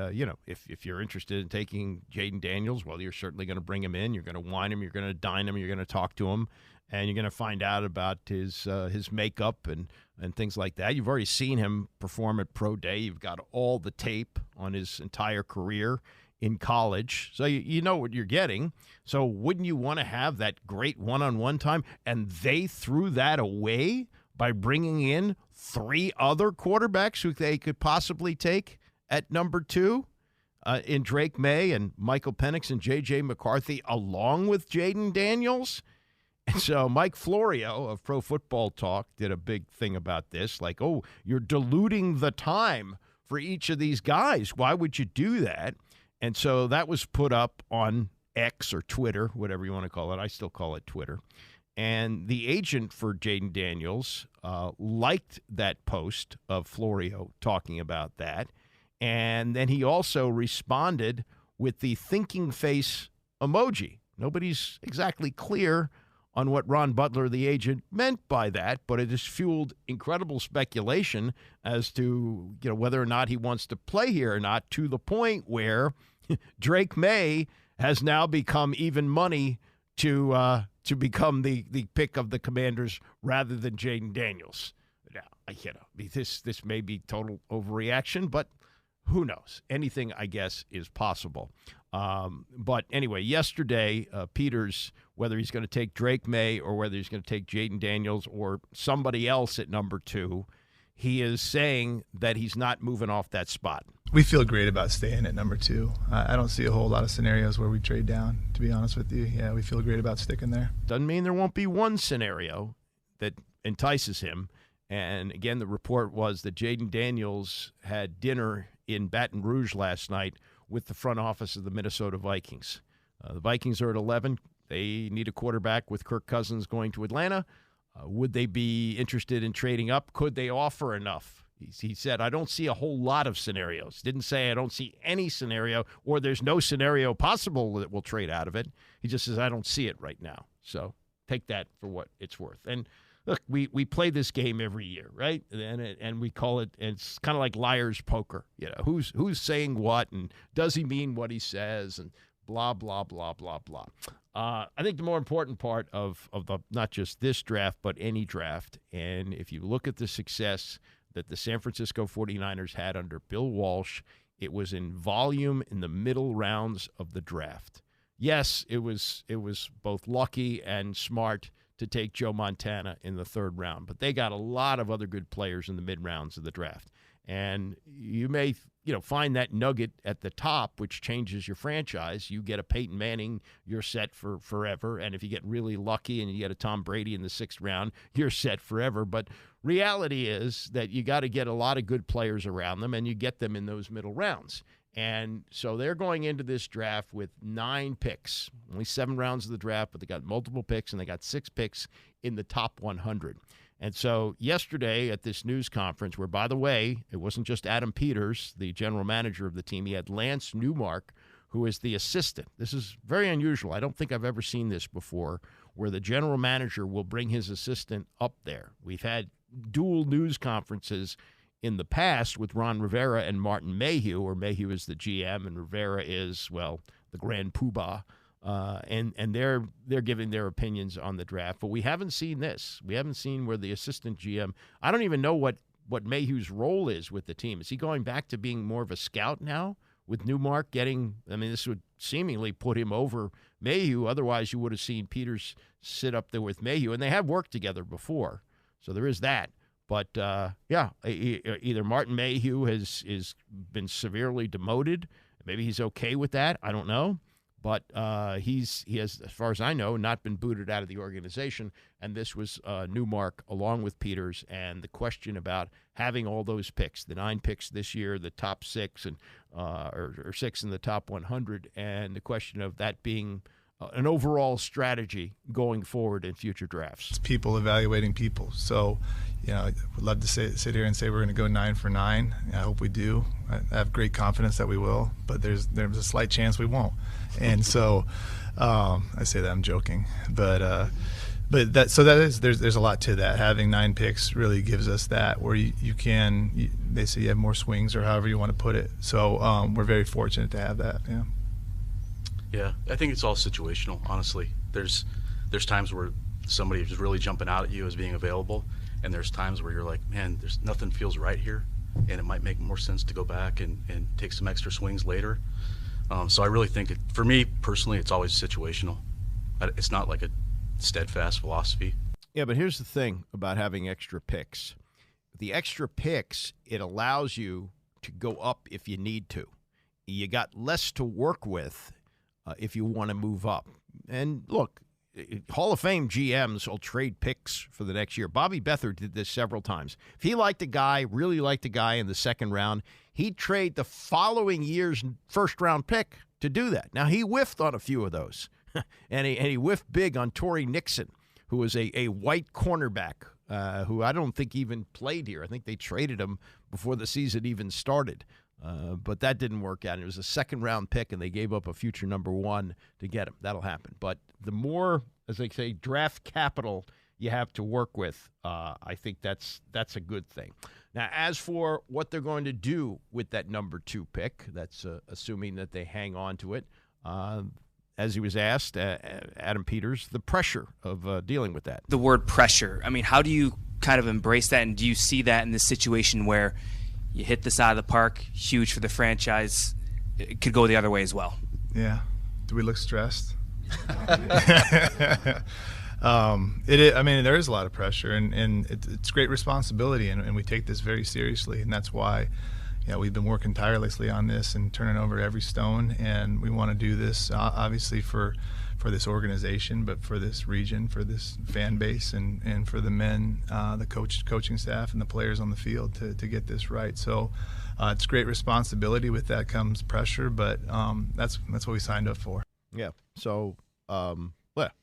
if you're interested in taking Jaden Daniels, well, you're certainly going to bring him in. You're going to wine him. You're going to dine him. You're going to talk to him. And you're going to find out about his makeup and things like that. You've already seen him perform at Pro Day. You've got all the tape on his entire career in college. So you know what you're getting. So wouldn't you want to have that great one-on-one time? And they threw that away by bringing in three other quarterbacks who they could possibly take at number two in Drake May and Michael Penix and J.J. McCarthy, along with Jaden Daniels. And so Mike Florio of Pro Football Talk did a big thing about this, like, oh, you're diluting the time for each of these guys. Why would you do that? And so that was put up on X or Twitter, whatever you want to call it. I still call it Twitter. And the agent for Jaden Daniels liked that post of Florio talking about that. And then he also responded with the thinking face emoji. Nobody's exactly clear on what Ron Butler, the agent, meant by that, but it has fueled incredible speculation as to whether or not he wants to play here or not, to the point where Drake May has now become even money to become the pick of the Commanders rather than Jaden Daniels. Now, this may be total overreaction, but who knows? Anything, I guess, is possible. But anyway, yesterday, Peters, whether he's going to take Drake May or whether he's going to take Jaden Daniels or somebody else at number two, he is saying that he's not moving off that spot. We feel great about staying at number two. I don't see a whole lot of scenarios where we trade down, to be honest with you. Yeah, we feel great about sticking there. Doesn't mean there won't be one scenario that entices him. And again, the report was that Jaden Daniels had dinner in Baton Rouge last night with the front office of the Minnesota Vikings. The Vikings are at 11. They need a quarterback with Kirk Cousins going to Atlanta. Would they be interested in trading up? Could they offer enough? He said, I don't see a whole lot of scenarios. Didn't say I don't see any scenario or there's no scenario possible that we'll trade out of it. He just says, I don't see it right now. So take that for what it's worth. And look, we play this game every year, right? And we call it, it's kind of like liar's poker. Who's saying what, and does he mean what he says, and blah, blah, blah, blah, blah. I think the more important part of the not just this draft, but any draft, and if you look at the success that the San Francisco 49ers had under Bill Walsh It was in volume in the middle rounds of the draft. Yes, it was both lucky and smart to take Joe Montana in the third round, but they got a lot of other good players in the mid rounds of the draft. And you may, find that nugget at the top, which changes your franchise. You get a Peyton Manning, you're set for forever. And if you get really lucky and you get a Tom Brady in the sixth round, you're set forever. But reality is that you got to get a lot of good players around them, and you get them in those middle rounds. And so they're going into this draft with 9 picks, only 7 rounds of the draft, but they got multiple picks, and they got 6 picks in the top 100. And so yesterday at this news conference, where, by the way, it wasn't just Adam Peters, the general manager of the team. He had Lance Newmark, who is the assistant. This is very unusual. I don't think I've ever seen this before, where the general manager will bring his assistant up there. We've had dual news conferences in the past with Ron Rivera and Martin Mayhew, where Mayhew is the GM and Rivera is, well, the grand poobah. And they're giving their opinions on the draft, but we haven't seen this. We haven't seen where the assistant GM. I don't even know what Mayhew's role is with the team. Is he going back to being more of a scout now with Newmark getting? I mean, this would seemingly put him over Mayhew. Otherwise, you would have seen Peters sit up there with Mayhew, and they have worked together before, so there is that. But either Martin Mayhew has been severely demoted. Maybe he's okay with that. I don't know. But he has, as far as I know, not been booted out of the organization. And this was Newmark along with Peters. And the question about having all those picks, the 9 picks this year, the top 6 and or 6 in the top 100, and the question of that being an overall strategy going forward in future drafts. It's people evaluating people. So, I would love to sit here and say we're going to go 9 for 9. I hope we do. I have great confidence that we will, but there's a slight chance we won't. And so I say that I'm joking, but there's a lot to that. Having 9 picks really gives us that, where they say you have more swings, or however you want to put it. So we're very fortunate to have that. Yeah. Yeah, I think it's all situational, honestly. There's times where somebody is really jumping out at you as being available, and there's times where you're like, man, there's nothing feels right here, and it might make more sense to go back and take some extra swings later. So I really think, for me personally, it's always situational. It's not like a steadfast philosophy. Yeah, but here's the thing about having extra picks. The extra picks, it allows you to go up if you need to. You got less to work with if you want to move up. And look, Hall of Fame GMs will trade picks for the next year. Bobby Beathard did this several times. If he really liked a guy in the second round, he'd trade the following year's first-round pick to do that. Now, he whiffed on a few of those, and he whiffed big on Torrey Nixon, who was a white cornerback who I don't think even played here. I think they traded him before the season even started. But that didn't work out. It was a second-round pick, and they gave up a future number 1 to get him. That'll happen. But the more, as they say, draft capital you have to work with, I think that's a good thing. Now, as for what they're going to do with that number 2 pick, that's assuming that they hang on to it. As he was asked, Adam Peters, the pressure of dealing with that. The word pressure. I mean, how do you kind of embrace that, and do you see that in this situation where you hit this out of the park, huge for the franchise, it could go the other way as well? Yeah. Do we look stressed? There is a lot of pressure, and it's great responsibility, and we take this very seriously, and that's why we've been working tirelessly on this and turning over every stone, and we want to do this obviously for this organization, but for this region, for this fan base, and for the men, the coaching staff, and the players on the field to get this right. So it's great responsibility. With that comes pressure, but that's what we signed up for. Yeah. So,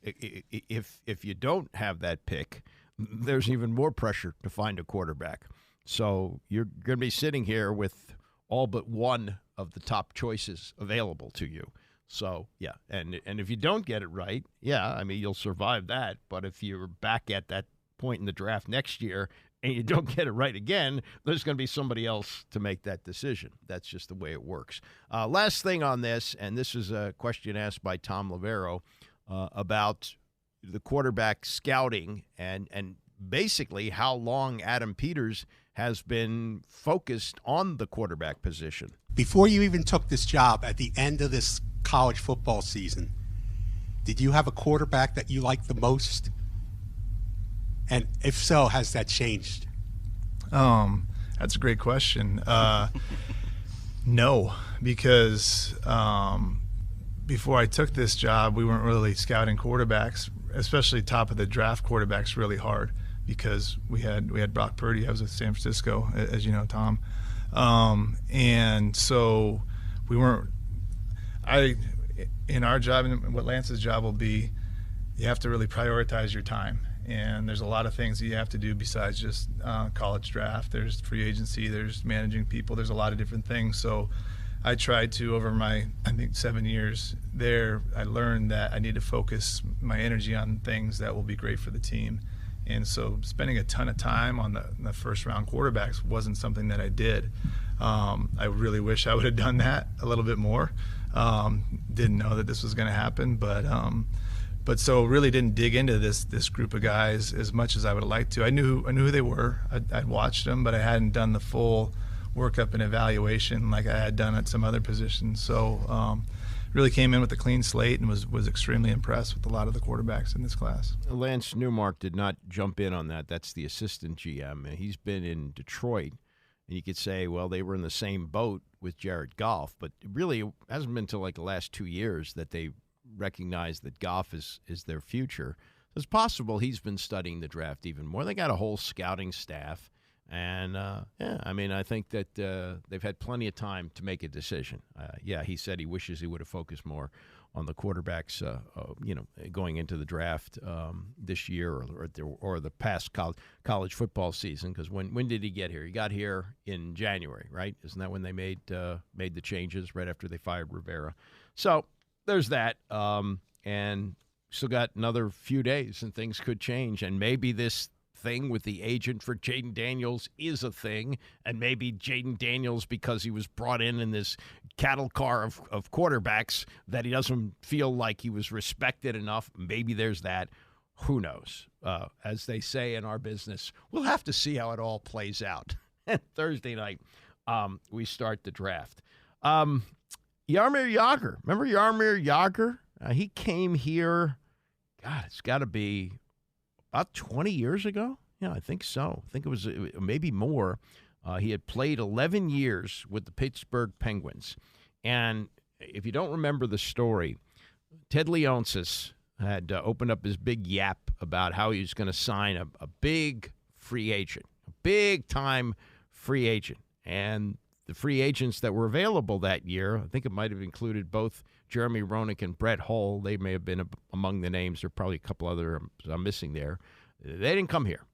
if you don't have that pick, there's even more pressure to find a quarterback. So you're going to be sitting here with all but one of the top choices available to you. So, yeah, and if you don't get it right, you'll survive that. But if you're back at that point in the draft next year and you don't get it right again, there's going to be somebody else to make that decision. That's just the way it works. Last thing on this, and this is a question asked by Tom Lavero about the quarterback scouting and basically how long Adam Peters has been focused on the quarterback position. Before you even took this job, at the end of this college football season, did you have a quarterback that you liked the most? And if so, has that changed? That's a great question. No, because before I took this job, we weren't really scouting quarterbacks, especially top of the draft quarterbacks, really hard, because we had Brock Purdy. I was with San Francisco, as you know, Tom, and so we weren't. In our job, and what Lance's job will be, you have to really prioritize your time. And there's a lot of things that you have to do besides just college draft. There's free agency, there's managing people, there's a lot of different things. So I tried to, over my, I think, 7 years there, I learned that I need to focus my energy on things that will be great for the team. And so spending a ton of time on the first round quarterbacks wasn't something that I did. I really wish I would have done that a little bit more. Didn't know that this was going to happen, but so really didn't dig into this group of guys as much as I would have liked to. I knew who they were. I'd watched them, but I hadn't done the full workup and evaluation like I had done at some other positions. So really came in with a clean slate and was extremely impressed with a lot of the quarterbacks in this class. Lance Newmark did not jump in on that. That's the assistant GM. And he's been in Detroit. And you could say, well, they were in the same boat with Jared Goff, but it really hasn't been until like the last 2 years that they recognize that Goff is their future. It's possible he's been studying the draft even more. They got a whole scouting staff. And, I think that they've had plenty of time to make a decision. He said he wishes he would have focused more on the quarterbacks, going into the draft this year or the past college football season. Because when did he get here? He got here in January, right? Isn't that when they made the changes right after they fired Rivera? So there's that. And still got another few days, and things could change. And maybe this thing with the agent for Jaden Daniels is a thing, and maybe Jaden Daniels, because he was brought in this cattle car of quarterbacks, that he doesn't feel like he was respected enough. Maybe there's that. Who knows? As they say in our business, we'll have to see how it all plays out. Thursday night, we start the draft. Jaromir Jagr. Remember Jaromir Jagr? He came here, God, it's got to be about 20 years ago? Yeah, I think so. I think it was maybe more. He had played 11 years with the Pittsburgh Penguins. And if you don't remember the story, Ted Leonsis had opened up his big yap about how he was going to sign a big free agent, a big-time free agent. And the free agents that were available that year, I think it might have included both Jeremy Roenick and Brett Hull. They may have been among the names. There are probably a couple other I'm missing there. They didn't come here.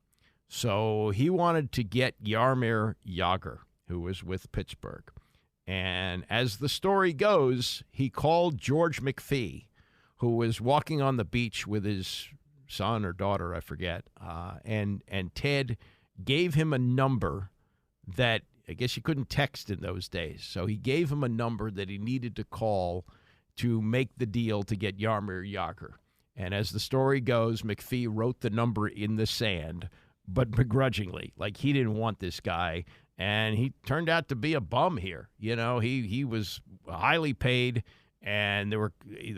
So he wanted to get Jaromir Jagr, who was with Pittsburgh. And as the story goes, he called George McPhee, who was walking on the beach with his son or daughter, I forget, and Ted gave him a number that I guess you couldn't text in those days. So he gave him a number that he needed to call to make the deal to get Jaromir Jagr. And as the story goes, McPhee wrote the number in the sand, but begrudgingly. Like, he didn't want this guy, and he turned out to be a bum here. You know, he was highly paid, and there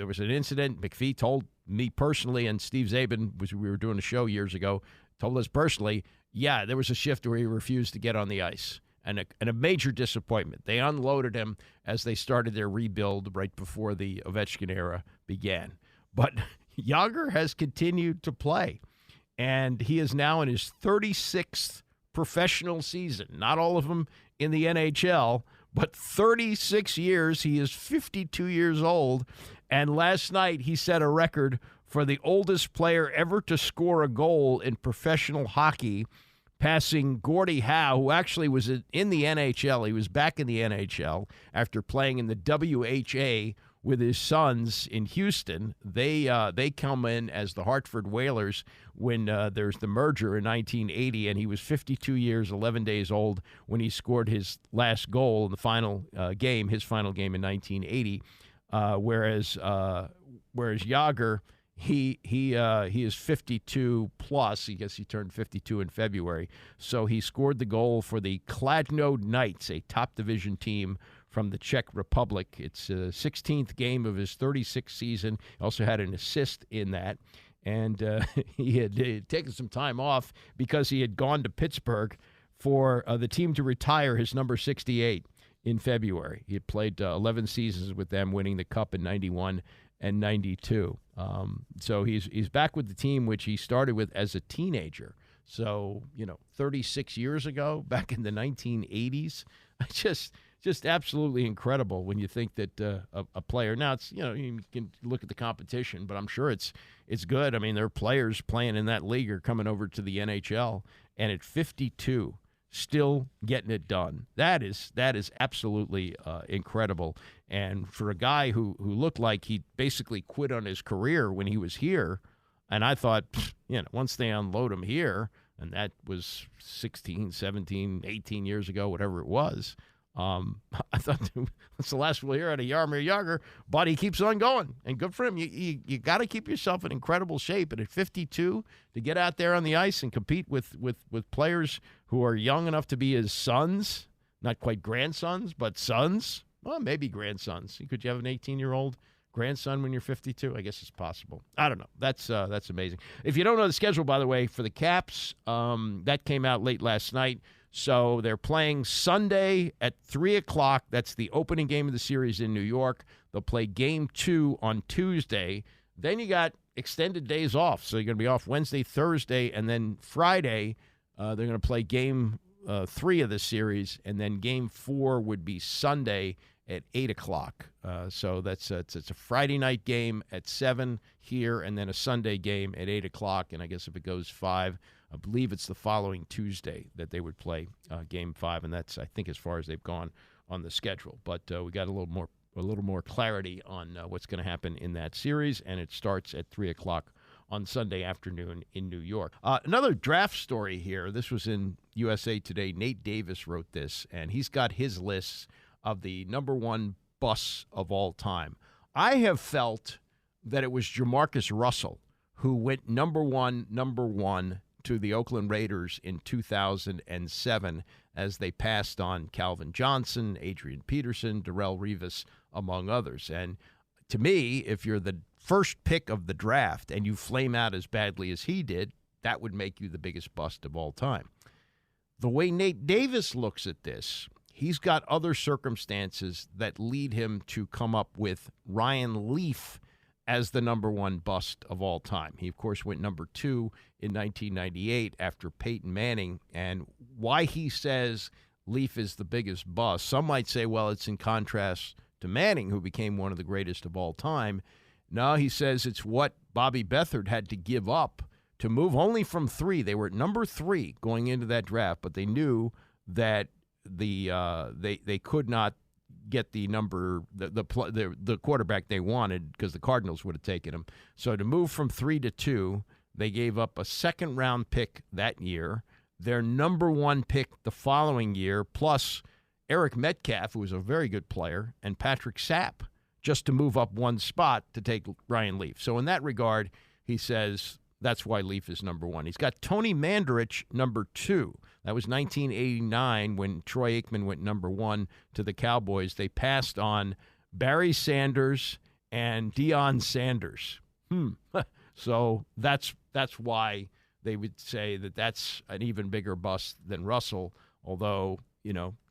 was an incident. McPhee told me personally, and Steve Zabin, we were doing a show years ago, told us personally, yeah, there was a shift where he refused to get on the ice. And a major disappointment. They unloaded him as they started their rebuild right before the Ovechkin era began. But Jagr has continued to play, and he is now in his 36th professional season. Not all of them in the NHL, but 36 years. He is 52 years old, and last night he set a record for the oldest player ever to score a goal in professional hockey, passing Gordie Howe, who actually was in the NHL. He was back in the NHL after playing in the WHA with his sons in Houston. They come in as the Hartford Whalers when there's the merger in 1980, and he was 52 years, 11 days old when he scored his last goal in the final game, his final game in 1980, whereas Jagr he is 52 plus. I guess he turned 52 in February. So he scored the goal for the Kladno Knights, a top division team from the Czech Republic. It's the 16th game of his 36th season. He also had an assist in that. And he had taken some time off because he had gone to Pittsburgh for the team to retire his number 68 in February. He had played 11 seasons with them, winning the Cup in 91 and 92. So he's back with the team, which he started with as a teenager. So, 36 years ago, back in the 1980s. Just absolutely incredible when you think that a player, now it's, you can look at the competition, but I'm sure it's good. I mean, there are players playing in that league are coming over to the NHL, and at 52, still getting it done. That is absolutely incredible. And for a guy who looked like he basically quit on his career when he was here, and I thought, once they unload him here, and that was 16, 17, 18 years ago, whatever it was, I thought that's the last we'll hear out of Jaromir Jagr, but he keeps on going, and good for him. You got to keep yourself in incredible shape, and at 52, to get out there on the ice and compete with players who are young enough to be his sons, not quite grandsons, but sons, well, maybe grandsons. Could you have an 18-year-old grandson when you're 52? I guess it's possible. I don't know. That's amazing. If you don't know the schedule, by the way, for the Caps, that came out late last night. So they're playing Sunday at 3 o'clock. That's the opening game of the series in New York. They'll play Game 2 on Tuesday. Then you got extended days off. So you're going to be off Wednesday, Thursday, and then Friday they're going to play Game 3 of the series, and then Game 4 would be Sunday at 8 o'clock. So it's a Friday night game at 7 here, and then a Sunday game at 8 o'clock. And I guess if it goes 5, I believe it's the following Tuesday that they would play Game 5, and that's, I think, as far as they've gone on the schedule. But we got a little more clarity on what's going to happen in that series, and it starts at 3 o'clock on Sunday afternoon in New York. Another draft story here. This was in USA Today. Nate Davis wrote this, and he's got his lists of the number one busts of all time. I have felt that it was Jamarcus Russell who went number one to the Oakland Raiders in 2007 as they passed on Calvin Johnson, Adrian Peterson, Darrelle Revis, among others. And to me, if you're the first pick of the draft and you flame out as badly as he did, that would make you the biggest bust of all time. The way Nate Davis looks at this, he's got other circumstances that lead him to come up with Ryan Leaf as the number one bust of all time. He, of course, went number 2 in 1998 after Peyton Manning. And why he says Leaf is the biggest bust, some might say, well, it's in contrast to Manning, who became one of the greatest of all time. No, he says it's what Bobby Beathard had to give up to move only from 3. They were at number 3 going into that draft, but they knew that they could not get the quarterback they wanted because the Cardinals would have taken him. So to move from 3 to 2, they gave up a second-round pick that year, their number 1 pick the following year, plus Eric Metcalf, who was a very good player, and Patrick Sapp, just to move up one spot to take Ryan Leaf. So in that regard, he says that's why Leaf is number 1. He's got Tony Mandarich number 2. That was 1989 when Troy Aikman went number 1 to the Cowboys. They passed on Barry Sanders and Deion Sanders. So that's why they would say that that's an even bigger bust than Russell, although,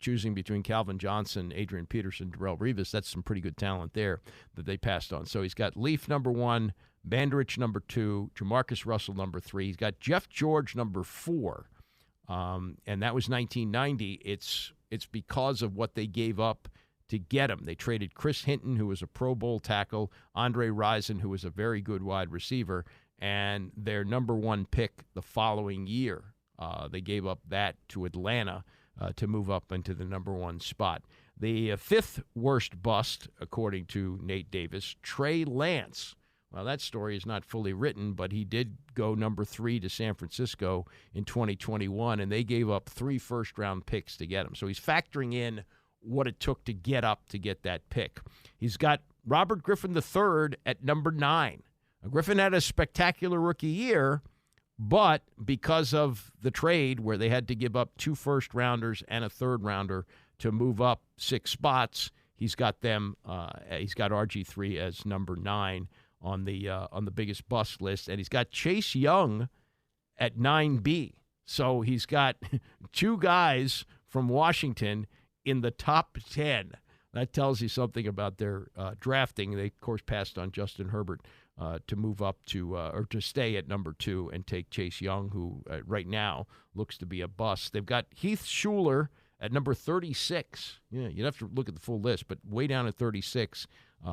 choosing between Calvin Johnson, Adrian Peterson, Darrelle Revis, that's some pretty good talent there that they passed on. So he's got Leaf number 1, Mandarich number 2, Jamarcus Russell number 3. He's got Jeff George number 4, and that was 1990. It's because of what they gave up to get him. They traded Chris Hinton, who was a Pro Bowl tackle, Andre Rison, who was a very good wide receiver, and their number 1 pick the following year. They gave up that to Atlanta to move up into the number 1 spot. The 5th worst bust, according to Nate Davis, Trey Lance. Well, that story is not fully written, but he did go number 3 to San Francisco in 2021, and they gave up 3 first-round picks to get him. So he's factoring in what it took to get up to get that pick. He's got Robert Griffin III at number 9. Griffin had a spectacular rookie year, but because of the trade where they had to give up 2 first-rounders and a third-rounder to move up 6 spots, he's got them. He's got RG3 as number 9 on the biggest bust list, and he's got Chase Young at 9B. So he's got 2 guys from Washington in the top 10. That tells you something about their drafting. They, of course, passed on Justin Herbert to move up to or to stay at number 2 and take Chase Young, who right now looks to be a bust. They've got Heath Schuler at number 36. Yeah, you'd have to look at the full list, but way down at 36.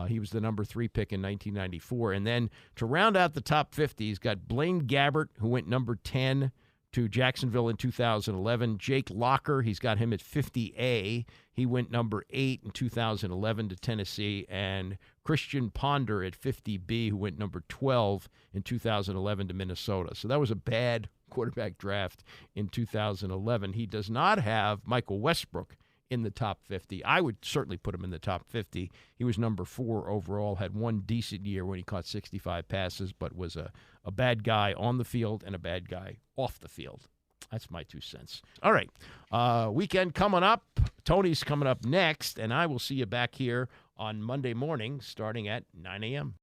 He was the number 3 pick in 1994. And then to round out the top 50, he's got Blaine Gabbert, who went number 10 to Jacksonville in 2011. Jake Locker, he's got him at 50A. He went number 8 in 2011 to Tennessee. And Christian Ponder at 50B, who went number 12 in 2011 to Minnesota. So that was a bad quarterback draft in 2011. He does not have Michael Westbrook in the top 50. I would certainly put him in the top 50. He was number 4 overall, had one decent year when he caught 65 passes, but was a bad guy on the field and a bad guy off the field. That's my 2 cents. All right. Weekend coming up. Tony's coming up next, and I will see you back here on Monday morning starting at 9 a.m.